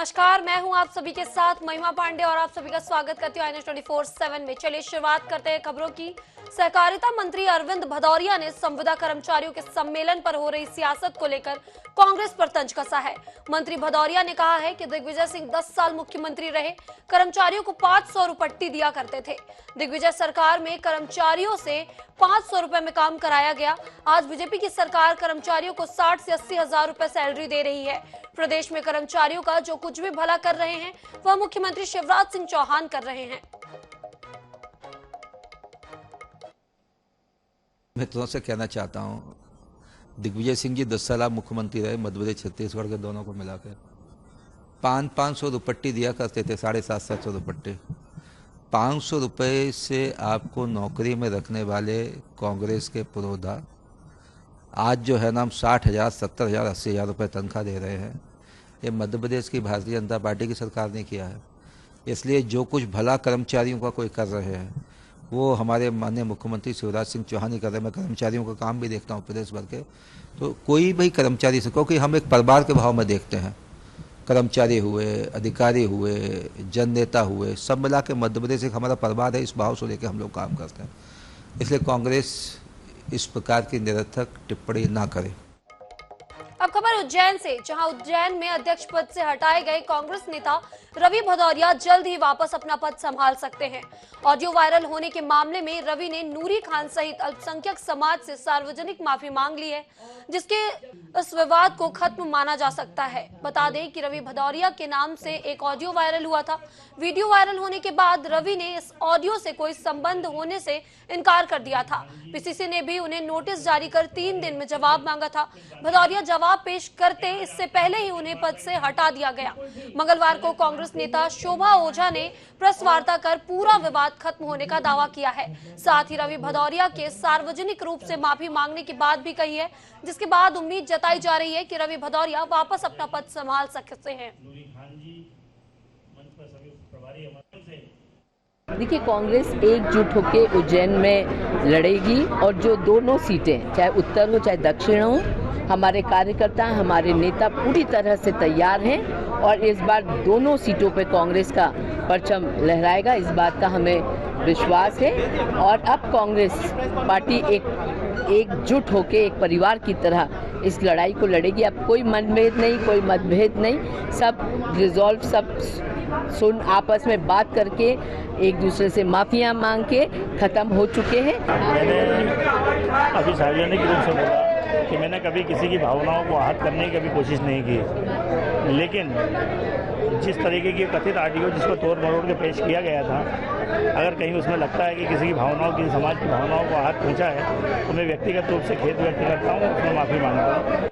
नमस्कार, मैं हूं आप सभी के साथ महिमा पांडे और आप सभी का स्वागत करती हूं INS 24/7 में। चलिए शुरुआत करते हैं खबरों की। सहकारिता मंत्री अरविंद भदौरिया ने संविदा कर्मचारियों के सम्मेलन पर हो रही सियासत को लेकर कांग्रेस पर तंज कसा है। मंत्री भदौरिया ने कहा है कि दिग्विजय सिंह 10 साल मुख्यमंत्री रहे, कर्मचारियों को 500 रुपट्टी दिया करते थे। दिग्विजय सरकार में कर्मचारियों से 500 रुपए में काम कराया गया। आज बीजेपी की सरकार कर्मचारियों को 60 से 80 हजार रुपए सैलरी दे रही है। प्रदेश में कर्मचारियों का जो कुछ भी भला कर रहे हैं वह मुख्यमंत्री शिवराज सिंह चौहान कर रहे हैं। मैं तुमसे कहना चाहता हूँ, दिग्विजय सिंह जी 10 साल आप मुख्यमंत्री रहे, मध्य प्रदेश छत्तीसगढ़ के दोनों को मिलाकर 500 रुपट्टी दिया करते थे, 750 रुपट्टे। 500 रुपये से आपको नौकरी में रखने वाले कांग्रेस के पुरोधा आज जो है ना, हम 60,000, 70,000, 80,000 रुपये तनख्वाह दे रहे हैं। ये मध्य प्रदेश की भारतीय जनता पार्टी की सरकार ने किया है। इसलिए जो कुछ भला कर्मचारियों का कोई कर रहे हैं वो हमारे माननीय मुख्यमंत्री शिवराज सिंह चौहान ही कर रहे हैं। मैं कर्मचारियों का काम भी देखता हूँ प्रदेश भर के, तो कोई भी कर्मचारी से, क्योंकि हम एक परिवार के भाव में देखते हैं। कर्मचारी हुए, अधिकारी हुए, जन नेता हुए, सब मिला के मध्य प्रदेश एक हमारा परिवार है। इस भाव से लेकर हम लोग काम करते हैं। इसलिए कांग्रेस इस प्रकार की निरर्थक टिप्पणी ना करे। अब खबर उज्जैन से, जहां उज्जैन में अध्यक्ष पद से हटाए गए कांग्रेस नेता रवि भदौरिया जल्द ही वापस अपना पद संभाल सकते हैं। ऑडियो वायरल होने के मामले में रवि ने नूरी खान सहित अल्पसंख्यक समाज से सार्वजनिक माफी मांग ली है, जिसके इस विवाद को खत्म माना जा सकता है। बता दें कि रवि भदौरिया के नाम से एक ऑडियो वायरल हुआ था। वीडियो वायरल होने के बाद रवि ने इस ऑडियो से कोई संबंध होने से इनकार कर दिया था। पीसीसी ने भी उन्हें नोटिस जारी कर 3 दिन में जवाब मांगा था। भदौरिया जवाब पेश करते इससे पहले ही उन्हें पद से हटा दिया गया। मंगलवार को कांग्रेस नेता शोभा ओझा ने प्रेस वार्ता कर पूरा विवाद खत्म होने का दावा किया है। साथ ही रवि भदौरिया के सार्वजनिक रूप से माफी मांगने की बात भी कही है, जिसके बाद उम्मीद जताई जा रही है कि रवि भदौरिया वापस अपना पद संभाल सकते हैं। देखिए, कांग्रेस एकजुट होकर उज्जैन में लड़ेगी और जो दोनों सीटें, चाहे उत्तर हो चाहे दक्षिण हो, हमारे कार्यकर्ता, हमारे नेता पूरी तरह से तैयार हैं और इस बार दोनों सीटों पे कांग्रेस का परचम लहराएगा, इस बात का हमें विश्वास है। और अब कांग्रेस पार्टी एकजुट होकर एक परिवार की तरह इस लड़ाई को लड़ेगी। अब कोई मनभेद नहीं, कोई मतभेद नहीं, सब रिजॉल्व, सब सुन आपस में बात करके एक दूसरे से माफियां मांग के खत्म हो चुके हैं। मैंने अभी सार्वजनिक रूप से बोला कि मैंने कभी किसी की भावनाओं को आहत करने की कभी कोशिश नहीं की, लेकिन जिस तरीके की कथित ऑडियो जिसको तोड़ मरोड़ के पेश किया गया था, अगर कहीं उसमें लगता है कि किसी की भावनाओं, किसी समाज की भावनाओं को आहत पहुंचा है तो मैं व्यक्तिगत रूप से खेद व्यक्त करता हूँ, उसमें माफी मांगता हूँ।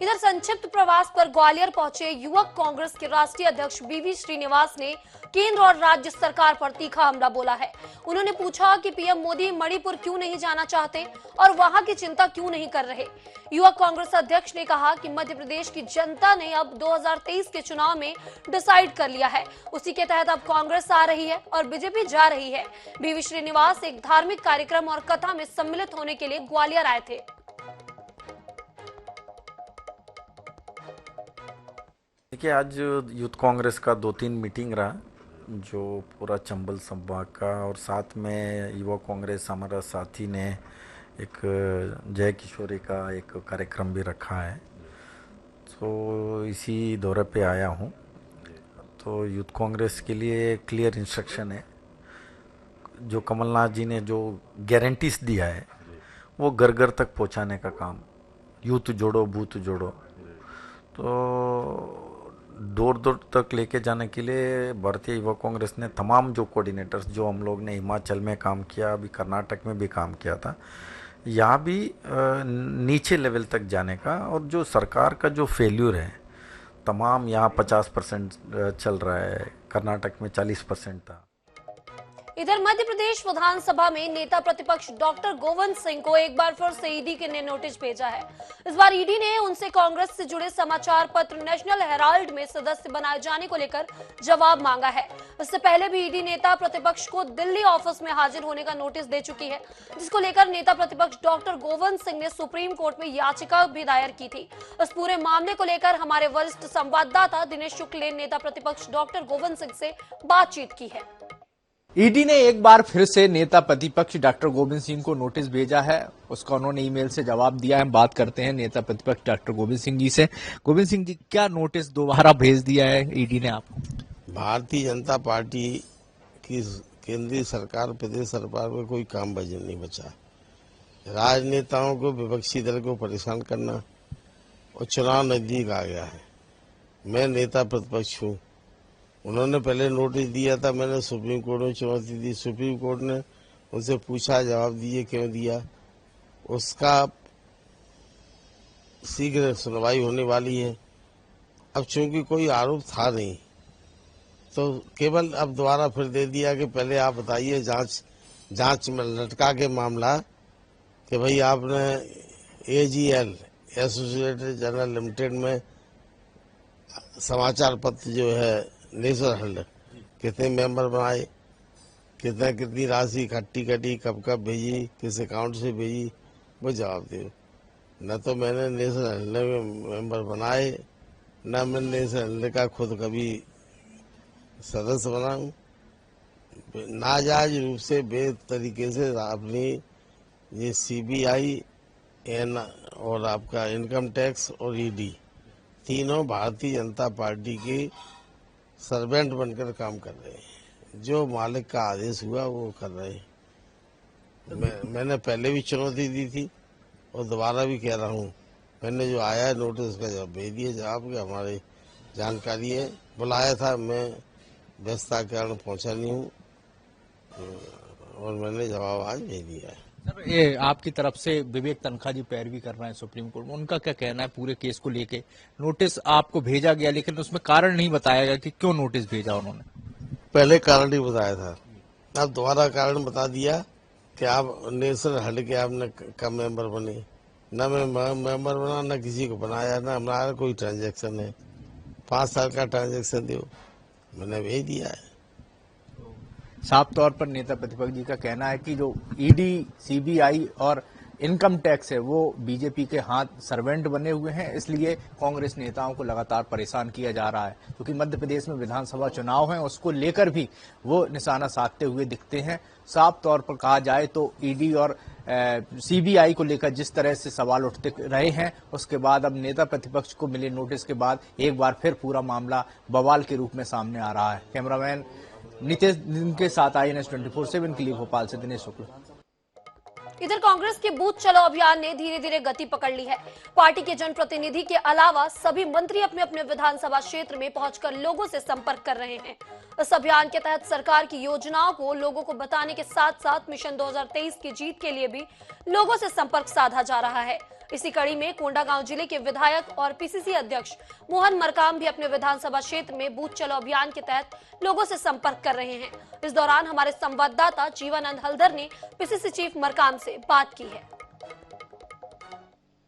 इधर संक्षिप्त प्रवास पर ग्वालियर पहुंचे युवक कांग्रेस के राष्ट्रीय अध्यक्ष बीवी श्रीनिवास ने केंद्र और राज्य सरकार पर तीखा हमला बोला है। उन्होंने पूछा कि पीएम मोदी मणिपुर क्यों नहीं जाना चाहते और वहां की चिंता क्यों नहीं कर रहे। युवक कांग्रेस अध्यक्ष ने कहा कि मध्य प्रदेश की जनता ने अब 2023 के चुनाव में डिसाइड कर लिया है, उसी के तहत अब कांग्रेस आ रही है और बीजेपी जा रही है। बीवी श्रीनिवास एक धार्मिक कार्यक्रम और कथा में सम्मिलित होने के लिए ग्वालियर आए थे। देखिए, आज यूथ कांग्रेस का 2-3 मीटिंग रहा, जो पूरा चंबल संभाग का, और साथ में युवा कांग्रेस हमारा साथी ने एक जय किशोरी का एक कार्यक्रम भी रखा है। तो इसी दौरे पे आया हूँ। तो यूथ कांग्रेस के लिए क्लियर इंस्ट्रक्शन है, जो कमलनाथ जी ने जो गारंटीज दिया है वो घर घर तक पहुँचाने का काम, यूथ जोड़ो बूथ जोड़ो, तो दूर दूर तक लेके जाने के लिए भारतीय युवा कांग्रेस ने तमाम जो कोऑर्डिनेटर्स, जो हम लोग ने हिमाचल में काम किया, अभी कर्नाटक में भी काम किया था, यहाँ भी नीचे लेवल तक जाने का, और जो सरकार का जो फेल्यूर है तमाम, यहाँ 50% चल रहा है, कर्नाटक में 40% था। इधर मध्य प्रदेश विधानसभा में नेता प्रतिपक्ष डॉक्टर गोविंद सिंह को एक बार फिर से ईडी ने नोटिस भेजा है। इस बार ईडी ने उनसे कांग्रेस से जुड़े समाचार पत्र नेशनल हेराल्ड में सदस्य बनाए जाने को लेकर जवाब मांगा है। इससे पहले भी ईडी नेता प्रतिपक्ष को दिल्ली ऑफिस में हाजिर होने का नोटिस दे चुकी है, जिसको लेकर नेता प्रतिपक्ष डॉक्टर गोविंद सिंह ने सुप्रीम कोर्ट में याचिका भी दायर की थी। इस पूरे मामले को लेकर हमारे वरिष्ठ संवाददाता दिनेश शुक्ल ने नेता प्रतिपक्ष डॉक्टर गोविंद सिंह से बातचीत की है। ईडी ने एक बार फिर से नेता प्रतिपक्ष डॉक्टर गोविंद सिंह को नोटिस भेजा है। उसका उन्होंने ईमेल से जवाब दिया है। हम बात करते हैं नेता प्रतिपक्ष डॉक्टर गोविंद सिंह जी से। गोविंद सिंह जी, क्या नोटिस दोबारा भेज दिया है ईडी ने आपको? भारतीय जनता पार्टी की केंद्रीय सरकार, प्रदेश सरकार में कोई काम वजन नहीं बचा। राजनेताओं को, विपक्षी दल को परेशान करना, और चुनाव नजदीक आ गया है। मैं नेता प्रतिपक्ष हूँ। उन्होंने पहले नोटिस दिया था, मैंने सुप्रीम कोर्ट में चुनौती दी। सुप्रीम कोर्ट ने उनसे पूछा, जवाब दिए, क्यों दिया। उसका शीघ्र सुनवाई होने वाली है। अब चूंकि कोई आरोप था नहीं, तो केवल अब दोबारा फिर दे दिया कि पहले आप बताइए, जांच में लटका के मामला कि भाई आपने AGL एसोसिएटेड जर्नल लिमिटेड में समाचार पत्र जो है नेशनल हेराल्ड, कितने मेंबर बनाए, कितनी राशि इकट्ठी कटी, कब कब भेजी, किस अकाउंट से भेजी, वो जवाब दो। न तो मैंने नेशनल हेराल्ड में मेंबर बनाए, न मैंने नेशनल हेराल्ड का खुद कभी सदस्य बना हूँ। नाजायज रूप से बेतरीके से अपनी ये CBI और आपका इनकम टैक्स और ED तीनों भारतीय जनता पार्टी की सर्वेंट बनकर काम कर रहे हैं। जो मालिक का आदेश हुआ वो कर रहे हैं। मैंने पहले भी चुनौती दी थी और दोबारा भी कह रहा हूँ। मैंने जो आया है नोटिस का जवाब भेज दिया। जवाब के हमारी जानकारी है, बुलाया था, मैं व्यस्तता के कारण पहुँचा नहीं हूँ, और मैंने जवाब आज भेज दिया है। सर, ये आपकी तरफ से विवेक तनखा जी पैरवी कर रहे हैं सुप्रीम कोर्ट में, उनका क्या कहना है पूरे केस को लेके? नोटिस आपको भेजा गया, लेकिन उसमें कारण नहीं बताया गया कि क्यों नोटिस भेजा उन्होंने। पहले कारण ही बताया था, अब दोबारा कारण बता दिया कि आप नेशनल हेराल्ड के आपने कब मेंबर बने। न मैं मेंबर बना, न किसी को बनाया, न हमारा कोई ट्रांजैक्शन है। 5 साल का ट्रांजैक्शन दो, मैंने भेज दिया है। साफ तौर पर नेता प्रतिपक्ष जी का कहना है कि जो ED, CBI और इनकम टैक्स है वो बीजेपी के हाथ सर्वेंट बने हुए हैं, इसलिए कांग्रेस नेताओं को लगातार परेशान किया जा रहा है। क्योंकि मध्य प्रदेश में विधानसभा चुनाव है, उसको लेकर भी वो निशाना साधते हुए दिखते हैं। साफ तौर पर कहा जाए तो ED और CBI को लेकर जिस तरह से सवाल उठते रहे हैं, उसके बाद अब नेता प्रतिपक्ष को मिले नोटिस के बाद एक बार फिर पूरा मामला बवाल के रूप में सामने आ रहा है। कैमरामैन नितेश के साथ INS 24/7 के लिए भोपाल से दिनेश शुक्ल। इधर कांग्रेस के बूथ चलो अभियान ने धीरे धीरे गति पकड़ ली है। पार्टी के जनप्रतिनिधि के अलावा सभी मंत्री अपने अपने विधानसभा क्षेत्र में पहुंचकर लोगों से संपर्क कर रहे हैं। इस अभियान के तहत सरकार की योजनाओं को लोगों को बताने के साथ साथ मिशन 2023 की जीत के लिए भी लोगों से संपर्क साधा जा रहा है। इसी कड़ी में कोंडागांव जिले के विधायक और PCC अध्यक्ष मोहन मरकाम भी अपने विधानसभा क्षेत्र में बूथ चलो अभियान के तहत लोगों से संपर्क कर रहे हैं। इस दौरान हमारे संवाददाता जीवानंद हल्दर ने PCC चीफ मरकाम से बात की है।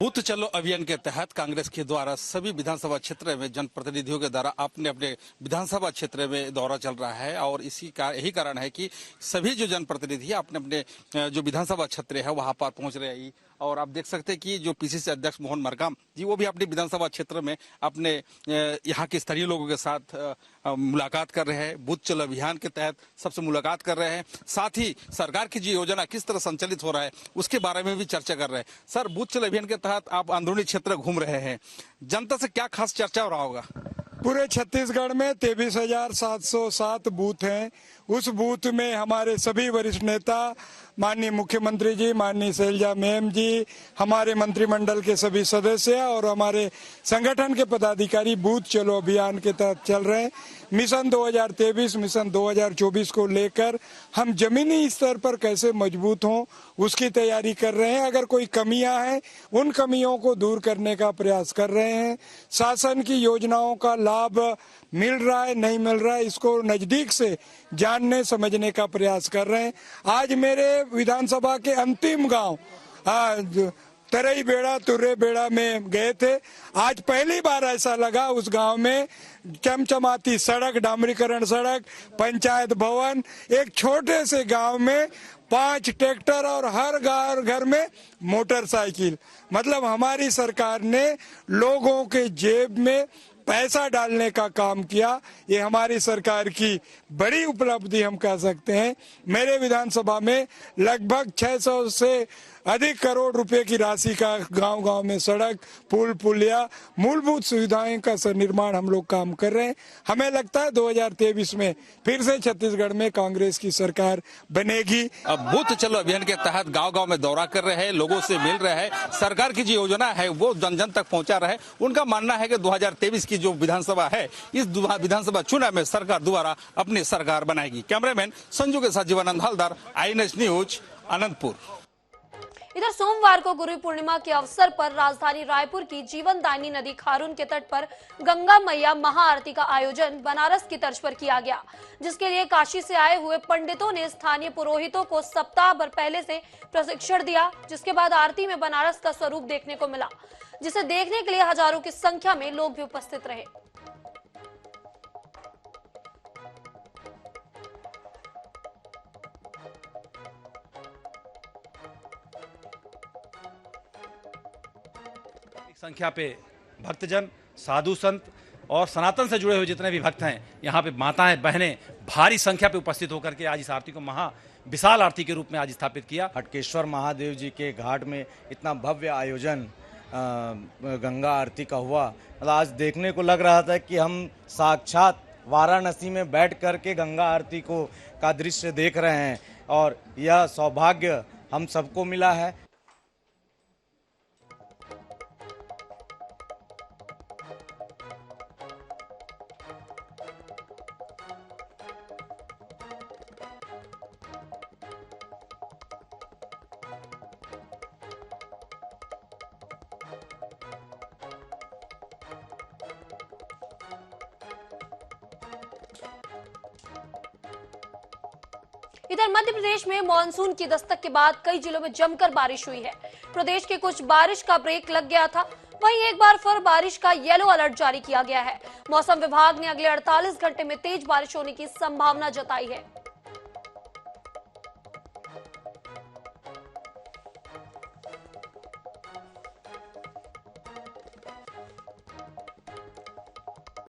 बूथ चलो अभियान के तहत कांग्रेस के द्वारा सभी विधानसभा क्षेत्र में जनप्रतिनिधियों के द्वारा अपने अपने विधानसभा क्षेत्र में दौरा चल रहा है, और यही कारण है कि सभी जो जनप्रतिनिधि अपने अपने जो विधानसभा क्षेत्र है वहां पर पहुंच रहे हैं। और आप देख सकते हैं कि जो PCC अध्यक्ष मोहन मरकाम जी, वो भी अपने विधानसभा क्षेत्र में अपने यहाँ के स्थानीय लोगों के साथ मुलाकात कर रहे हैं। बूथ चलो अभियान के तहत सबसे मुलाकात कर रहे हैं, साथ ही सरकार की जो योजना किस तरह संचालित हो रहा है उसके बारे में भी चर्चा कर रहे हैं। सर, बूथ चलो अभियान के तहत आप अंदरूनी क्षेत्र घूम रहे हैं, जनता से क्या खास चर्चा हो रहा होगा? पूरे छत्तीसगढ़ में 23,707 बूथ हैं। उस बूथ में हमारे सभी वरिष्ठ नेता, माननीय मुख्यमंत्री जी, माननीय शैलजा मैम जी, हमारे मंत्रिमंडल के सभी सदस्य और हमारे संगठन के पदाधिकारी बूथ चलो अभियान के तहत चल रहे हैं। मिशन 2023, मिशन 2024 को लेकर हम जमीनी स्तर पर कैसे मजबूत हों उसकी तैयारी कर रहे हैं। अगर कोई कमियां हैं, उन कमियों को दूर करने का प्रयास कर रहे हैं। शासन की योजनाओं का लाभ लाभ मिल रहा है नहीं मिल रहा है, इसको नजदीक से जानने समझने का प्रयास कर रहे हैं। आज मेरे विधानसभा के अंतिम गांव तरई बेड़ा तुर्रे बेड़ा में गए थे। आज पहली बार ऐसा लगा उस गांव में चमचमाती सड़क, डामरीकरण सड़क, पंचायत भवन, एक छोटे से गांव में 5 ट्रैक्टर और हर घर में मोटरसाइकिल। मतलब हमारी सरकार ने लोगों के जेब में पैसा डालने का काम किया। ये हमारी सरकार की बड़ी उपलब्धि हम कह सकते हैं। मेरे विधानसभा में लगभग 600 से अधिक करोड़ रुपए की राशि का गांव-गांव में सड़क, पुल, पुलिया, मूलभूत सुविधाएं का निर्माण हम लोग काम कर रहे हैं। हमें लगता है 2023 में फिर से छत्तीसगढ़ में कांग्रेस की सरकार बनेगी। अब बूथ चलो अभियान के तहत गांव-गांव में दौरा कर रहे हैं, लोगों से मिल रहे हैं, सरकार की जो योजना है वो जन जन तक पहुंचा रहे हैं। उनका मानना है कि 2023 की जो विधानसभा है, इस विधानसभा चुनाव में सरकार दोबारा अपनी सरकार बनाएगी। कैमरामैन संजू के साथ जीवानंद हलदर, INS न्यूज, अनंतपुर। इधर सोमवार को गुरु पूर्णिमा के अवसर पर राजधानी रायपुर की जीवनदायिनी नदी खारून के तट पर गंगा मैया महाआरती का आयोजन बनारस की तर्ज पर किया गया, जिसके लिए काशी से आए हुए पंडितों ने स्थानीय पुरोहितों को सप्ताह भर पहले से प्रशिक्षण दिया, जिसके बाद आरती में बनारस का स्वरूप देखने को मिला, जिसे देखने के लिए हजारों की संख्या में लोग भी उपस्थित रहे। संख्या पे भक्तजन, साधु संत और सनातन से जुड़े हुए जितने भी भक्त हैं, यहाँ पे माताएं बहनें भारी संख्या पे उपस्थित होकर के आज इस आरती को विशाल आरती के रूप में आज स्थापित किया। हटकेश्वर महादेव जी के घाट में इतना भव्य आयोजन गंगा आरती का हुआ। मतलब आज देखने को लग रहा था कि हम साक्षात वाराणसी में बैठ कर के गंगा आरती का दृश्य देख रहे हैं और यह सौभाग्य हम सबको मिला है। इधर मध्य प्रदेश में मानसून की दस्तक के बाद कई जिलों में जमकर बारिश हुई है। प्रदेश के कुछ बारिश का ब्रेक लग गया था, वहीं एक बार फिर बारिश का येलो अलर्ट जारी किया गया है। मौसम विभाग ने अगले 48 घंटे में तेज बारिश होने की संभावना जताई है।